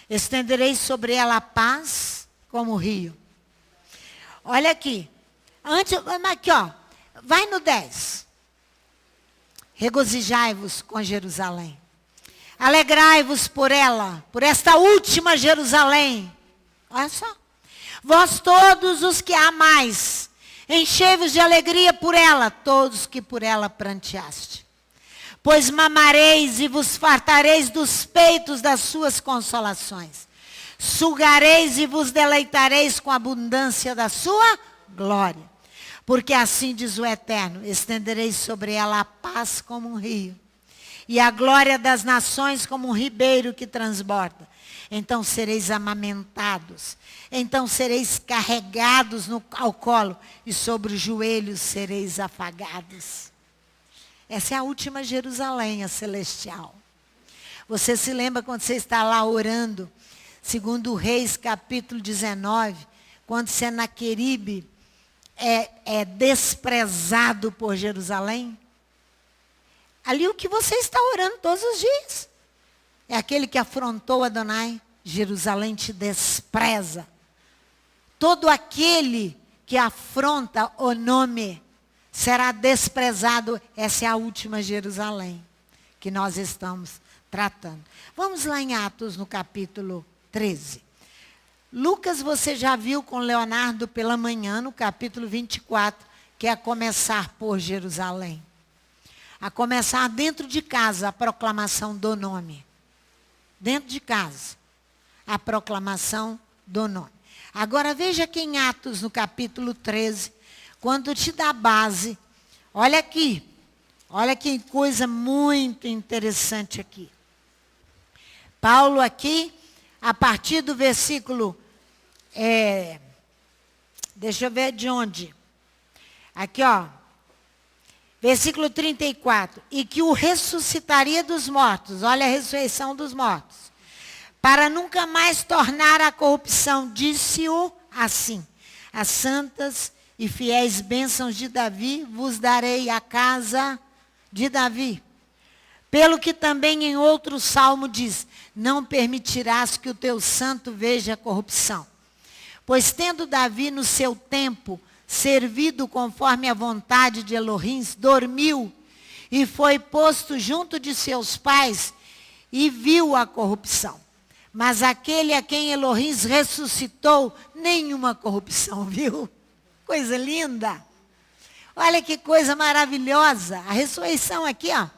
S1: estenderei sobre ela a paz como o rio. Olha aqui. Aqui, ó. Vai no 10. Regozijai-vos com Jerusalém. Alegrai-vos por ela, por esta última Jerusalém. Olha só. Vós todos os que a amais, enchei-vos de alegria por ela, todos que por ela pranteaste. Pois mamareis e vos fartareis dos peitos das suas consolações. Sugareis e vos deleitareis com a abundância da sua glória. Porque assim diz o Eterno: estenderei sobre ela a paz como um rio, e a glória das nações como um ribeiro que transborda. então sereis amamentados, então sereis carregados ao colo, e sobre os joelhos sereis afagados. Essa é a última Jerusalém, a celestial. Você se lembra quando você está lá orando, segundo Reis, capítulo 19, quando Senaqueribe é desprezado por Jerusalém? Ali o que você está orando todos os dias. É aquele que afrontou Adonai. Jerusalém te despreza. Todo aquele que afronta o nome será desprezado. Essa é a última Jerusalém que nós estamos tratando. Vamos lá em Atos, no capítulo 13. Lucas você já viu com Leonardo pela manhã, no capítulo 24, que é a começar por Jerusalém. A começar dentro de casa a proclamação do nome. Dentro de casa, a proclamação do nome. Agora veja aqui em Atos, no capítulo 13, quando te dá base, olha que coisa muito interessante aqui. Paulo aqui, a partir do versículo, deixa eu ver de onde. Aqui, ó. Versículo 34. E que o ressuscitaria dos mortos. Olha a ressurreição dos mortos. Para nunca mais tornar a corrupção. Disse-o assim. As santas e fiéis bênçãos de Davi vos darei a casa de Davi. Pelo que também em outro salmo diz. Não permitirás que o teu santo veja a corrupção. Pois tendo Davi no seu tempo servido conforme a vontade de Elohim, dormiu e foi posto junto de seus pais e viu a corrupção. Mas aquele a quem Elohim ressuscitou, nenhuma corrupção viu. Coisa linda. Olha que coisa maravilhosa. A ressurreição aqui, ó.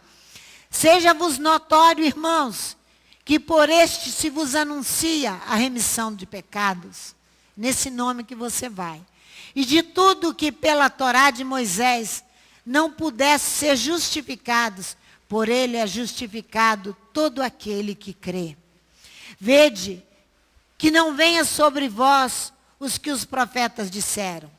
S1: Seja-vos notório, irmãos, que por este se vos anuncia a remissão de pecados. Nesse nome que você vai. E de tudo que pela Torá de Moisés não pudesse ser justificados, por ele é justificado todo aquele que crê. Vede que não venha sobre vós os que os profetas disseram.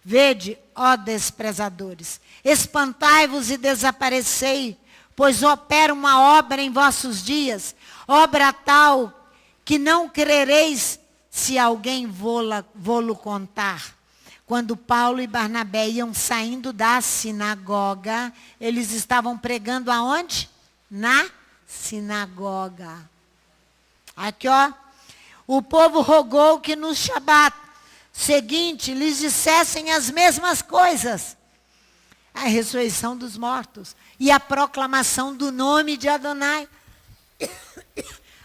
S1: Vede, ó desprezadores, espantai-vos e desaparecei, pois opera uma obra em vossos dias, obra tal que não crereis se alguém vô-lo contar. Quando Paulo e Barnabé iam saindo da sinagoga, eles estavam pregando aonde? Na sinagoga. Aqui, ó. O povo rogou que no Shabat seguinte lhes dissessem as mesmas coisas. A ressurreição dos mortos e a proclamação do nome de Adonai.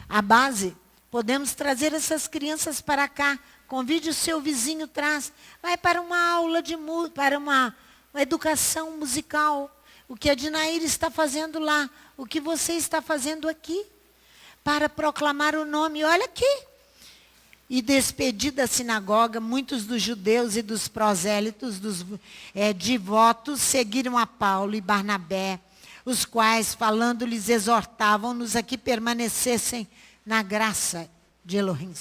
S1: A base, podemos trazer essas crianças para cá. Convide o seu vizinho, traz. Vai para uma aula de música, para uma educação musical. O que a Dinaíra está fazendo lá. O que você está fazendo aqui. Para proclamar o nome. Olha aqui. E despedida da sinagoga, muitos dos judeus e dos prosélitos, dos devotos, seguiram a Paulo e Barnabé, os quais, falando-lhes, exortavam-nos a que permanecessem na graça de Elohim.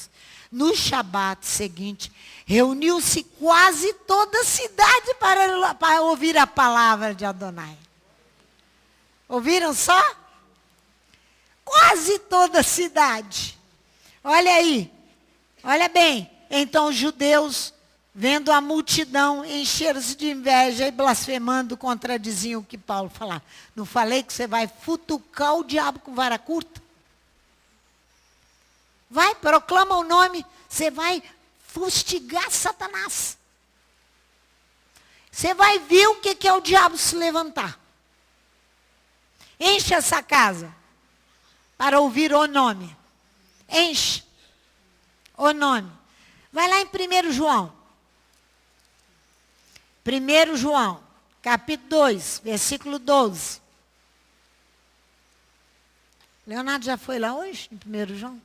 S1: No Shabat seguinte, reuniu-se quase toda a cidade para ouvir a palavra de Adonai. Ouviram só? Quase toda a cidade. Olha aí. Olha bem. Então os judeus, vendo a multidão, encheram-se de inveja e blasfemando, contradiziam o que Paulo falava. Não falei que você vai futucar o diabo com vara curta? Vai, proclama o nome, você vai fustigar Satanás. Você vai ver o que é o diabo se levantar. Enche essa casa para ouvir o nome. Enche o nome. Vai lá em 1 João. 1 João, capítulo 2, versículo 12. Leonardo já foi lá hoje, em 1 João?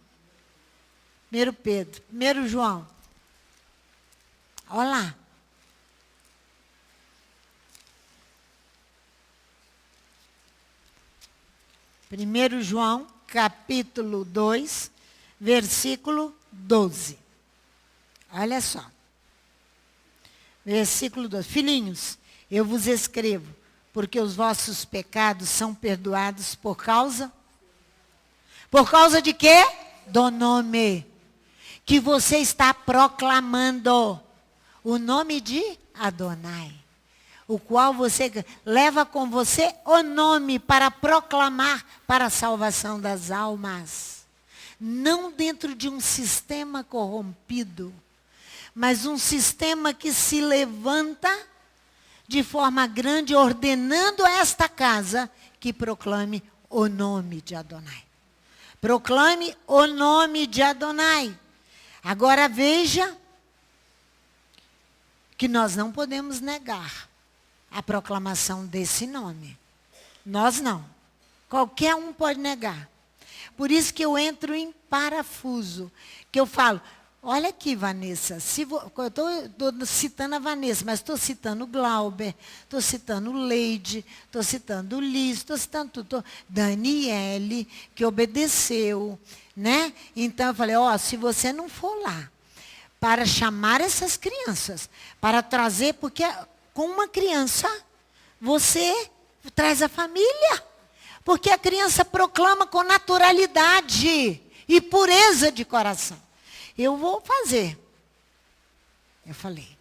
S1: 1 Pedro, 1 João. Olha lá. Primeiro João, capítulo 2, versículo 12. Olha só. Versículo 12. Filhinhos, eu vos escrevo, porque os vossos pecados são perdoados por causa de quê? Do nome que você está proclamando. O nome de Adonai. O qual você leva com você o nome para proclamar para a salvação das almas. Não dentro de um sistema corrompido, mas um sistema que se levanta de forma grande, ordenando a esta casa que proclame o nome de Adonai. Proclame o nome de Adonai. Agora veja que nós não podemos negar a proclamação desse nome. Nós não. Qualquer um pode negar. Por isso que eu entro em parafuso. Que eu falo, olha aqui, Vanessa, eu estou citando a Vanessa, mas estou citando o Glauber, estou citando o Leide, estou citando o Liz, estou citando tudo. Daniele, que obedeceu, né? Então eu falei, se você não for lá para chamar essas crianças, para trazer, porque com uma criança você traz a família. Porque a criança proclama com naturalidade e pureza de coração. Eu vou fazer. Eu falei.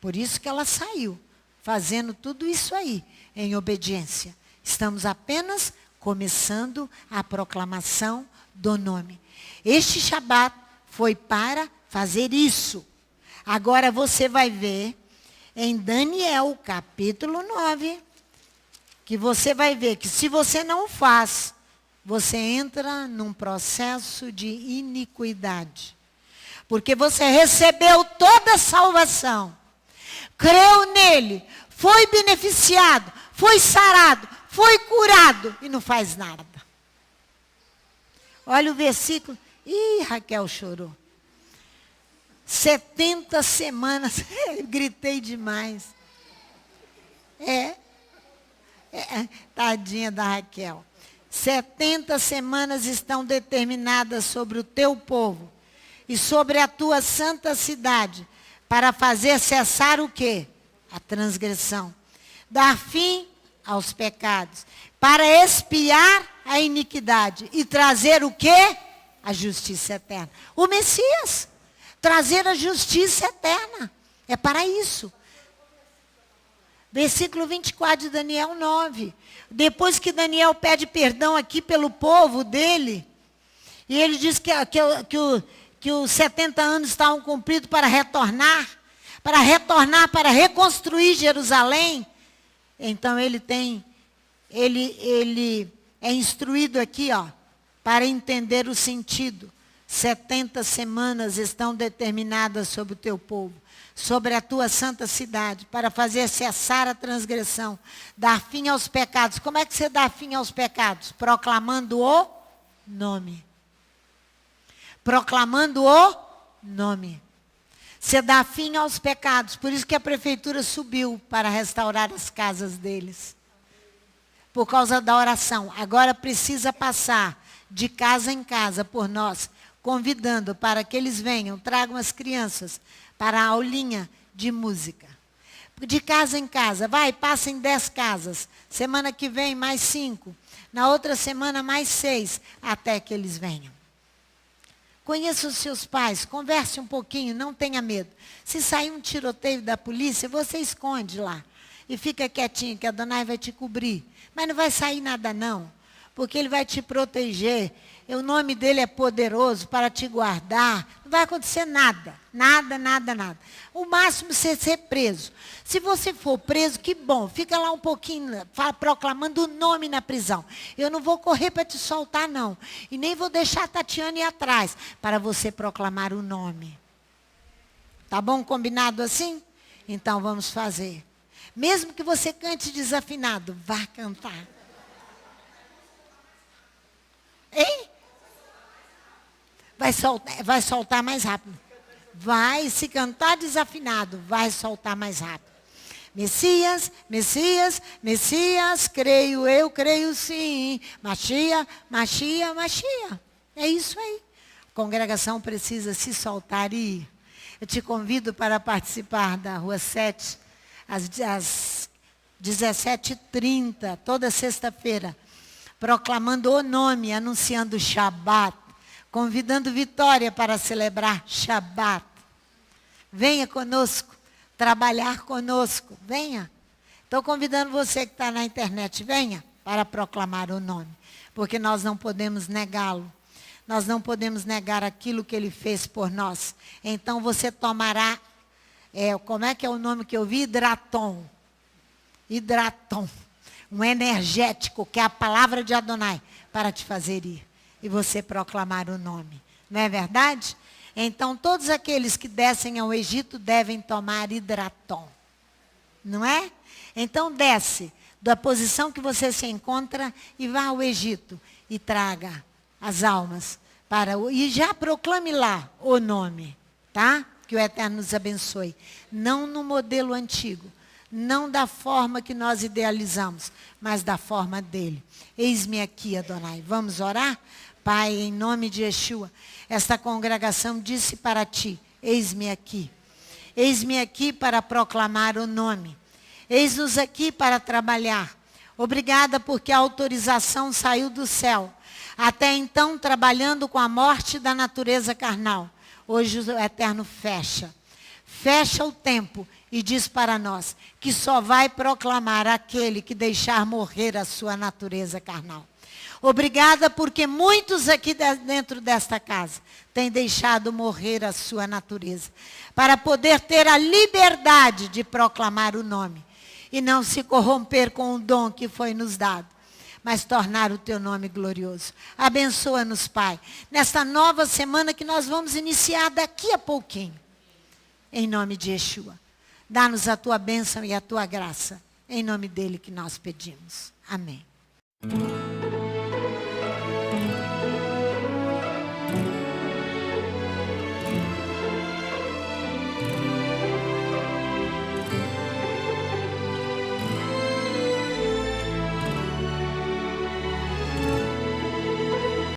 S1: Por isso que ela saiu, fazendo tudo isso aí, em obediência. Estamos apenas começando a proclamação do nome. Este Shabat foi para fazer isso. Agora você vai ver em Daniel, capítulo 9, que você vai ver que se você não faz, você entra num processo de iniquidade. Porque você recebeu toda a salvação, creu nele, foi beneficiado, foi sarado, foi curado e não faz nada. Olha o versículo. Ih, Raquel chorou. 70 semanas. Eu gritei demais. Tadinha da Raquel. 70 semanas estão determinadas sobre o teu povo e sobre a tua santa cidade, para fazer cessar o quê? A transgressão. Dar fim aos pecados, para expiar a iniquidade e trazer o quê? A justiça eterna. O Messias, trazer a justiça eterna. É para isso. Versículo 24 de Daniel 9. Depois que Daniel pede perdão aqui pelo povo dele, e ele diz que os 70 anos estavam cumpridos para retornar, para reconstruir Jerusalém. Então ele é instruído aqui, para entender o sentido. 70 semanas estão determinadas sobre o teu povo, sobre a tua santa cidade, para fazer cessar a transgressão, dar fim aos pecados. Como é que você dá fim aos pecados? Proclamando o nome. Proclamando o nome. Você dá fim aos pecados. Por isso que a prefeitura subiu para restaurar as casas deles. Por causa da oração. Agora precisa passar de casa em casa por nós, convidando para que eles venham, tragam as crianças para a aulinha de música. De casa em casa. Passa em 10 casas. Semana que vem mais 5. Na outra semana mais 6. Até que eles venham. Conheça os seus pais, converse um pouquinho, não tenha medo. Se sair um tiroteio da polícia, você esconde lá. E fica quietinho, que a Adonai vai te cobrir. Mas não vai sair nada não, porque ele vai te proteger. E o nome dele é poderoso para te guardar. Não vai acontecer nada. Nada, nada, nada. O máximo é você ser preso. Se você for preso, que bom. Fica lá um pouquinho, proclamando o nome na prisão. Eu não vou correr para te soltar, não. E nem vou deixar a Tatiana ir atrás para você proclamar o nome. Tá bom? Combinado assim? Então vamos fazer. Mesmo que você cante desafinado, vá cantar. Hein? Vai soltar mais rápido. Vai, se cantar desafinado, vai soltar mais rápido. Messias, Messias, Messias, creio sim. Machia, Machia, Machia. É isso aí. congregação precisa se soltar e ir. Eu te convido para participar da Rua 7, às 17h30, toda sexta-feira, proclamando o nome, anunciando o Shabat, convidando Vitória para celebrar Shabat. Venha conosco, trabalhar conosco, venha. Estou convidando você que está na internet, venha para proclamar o nome, porque nós não podemos negá-lo. Nós não podemos negar aquilo que ele fez por nós. Então você tomará, como é que é o nome que eu vi? Hidraton. Hidraton. Um energético, que é a palavra de Adonai, para te fazer ir. E você proclamar o nome. Não é verdade? Então todos aqueles que descem ao Egito devem tomar hidraton. Não é? Então desce da posição que você se encontra e vá ao Egito e traga as almas e já proclame lá o nome, tá? Que o Eterno nos abençoe. Não no modelo antigo, não da forma que nós idealizamos, mas da forma dele. Eis-me aqui, Adonai. Vamos orar? Pai, em nome de Yeshua, esta congregação disse para ti, eis-me aqui. Eis-me aqui para proclamar o nome. Eis-nos aqui para trabalhar. Obrigada porque a autorização saiu do céu. Até então, trabalhando com a morte da natureza carnal. Hoje o Eterno fecha. Fecha o tempo e diz para nós que só vai proclamar aquele que deixar morrer a sua natureza carnal. Obrigada porque muitos aqui dentro desta casa têm deixado morrer a sua natureza. Para poder ter a liberdade de proclamar o nome. E não se corromper com o dom que foi nos dado. Mas tornar o teu nome glorioso. Abençoa-nos, Pai, nesta nova semana que nós vamos iniciar daqui a pouquinho. Em nome de Yeshua. Dá-nos a tua bênção e a tua graça. Em nome dele que nós pedimos. Amém.